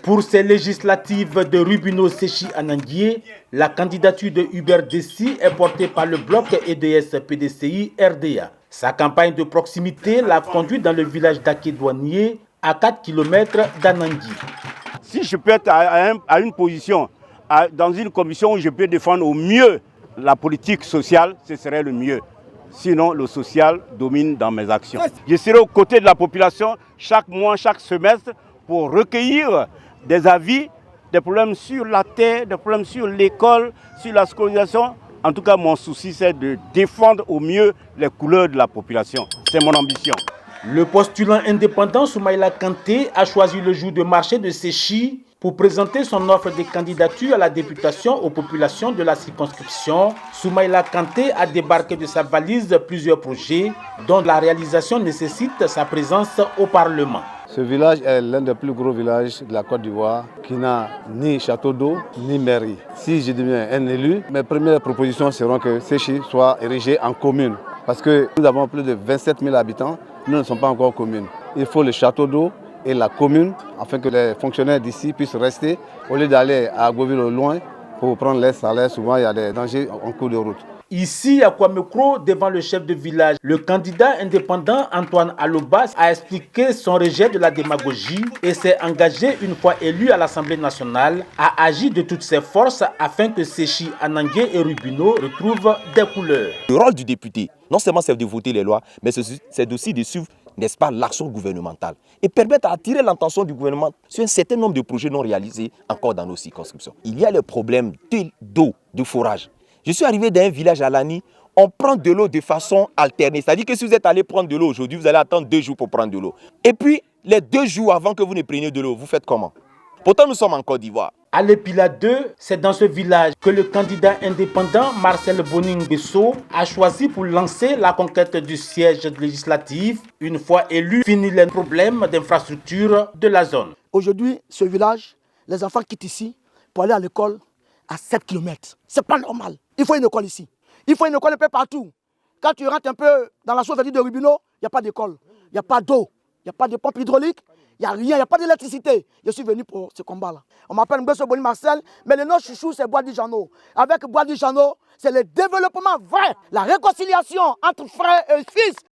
Pour ces législatives de Rubino-Séchi-Ananguié, la candidature de Hubert Dessy est portée par le bloc EDS-PDCI-RDA. Sa campagne de proximité l'a conduit dans le village d'Akédouanié, à 4 km d'Anangui. Si je peux être à une position, dans une commission où je peux défendre au mieux la politique sociale, ce serait le mieux. Sinon, le social domine dans mes actions. Je serai aux côtés de la population chaque mois, chaque semestre, pour recueillir des avis, des problèmes sur la terre, des problèmes sur l'école, sur la scolarisation. En tout cas, mon souci, c'est de défendre au mieux les couleurs de la population. C'est mon ambition. Le postulant indépendant Soumaïla Kanté a choisi le jour de marché de Séchi pour présenter son offre de candidature à la députation aux populations de la circonscription. Soumaïla Kanté a débarqué de sa valise plusieurs projets dont la réalisation nécessite sa présence au Parlement. Ce village est l'un des plus gros villages de la Côte d'Ivoire qui n'a ni château d'eau ni mairie. Si je deviens un élu, mes premières propositions seront que Séchi soit érigé en commune. Parce que nous avons plus de 27 000 habitants, nous ne sommes pas encore communes. Il faut le château d'eau et la commune afin que les fonctionnaires d'ici puissent rester au lieu d'aller à Agoville au loin pour prendre les salaires. Souvent, il y a des dangers en cours de route. Ici, à Kwamekro, devant le chef de village, le candidat indépendant Antoine Alobas a expliqué son rejet de la démagogie et s'est engagé, une fois élu à l'Assemblée nationale, à agir de toutes ses forces afin que Séchi, Ananguié et Rubino retrouvent des couleurs. Le rôle du député, non seulement c'est de voter les lois, mais c'est aussi de suivre, n'est-ce pas, l'action gouvernementale et permettre d'attirer l'attention du gouvernement sur un certain nombre de projets non réalisés encore dans nos circonscriptions. Il y a le problème d'eau, de forage. Je suis arrivé dans un village à Lani, on prend de l'eau de façon alternée. C'est-à-dire que si vous êtes allé prendre de l'eau aujourd'hui, vous allez attendre 2 jours pour prendre de l'eau. Et puis, les 2 jours avant que vous ne preniez de l'eau, vous faites comment? Pourtant, nous sommes en Côte d'Ivoire. À l'Épila 2, c'est dans ce village que le candidat indépendant Marcel Boning-Besso a choisi pour lancer la conquête du siège législatif. Une fois élu, fini les problèmes d'infrastructure de la zone. Aujourd'hui, ce village, les enfants quittent ici pour aller à l'école à 7 km. C'est pas normal. Il faut une école ici. Il faut une école un peu partout. Quand tu rentres un peu dans la sauvegarde de Rubino, il n'y a pas d'école, il n'y a pas d'eau, il n'y a pas de pompe hydraulique, il n'y a rien, il n'y a pas d'électricité. Je suis venu pour ce combat-là. On m'appelle Mbesso Boni Marcel, mais le nom chouchou, c'est Boadi Jano. Avec Boadi Jano, c'est le développement vrai, la réconciliation entre frères et fils.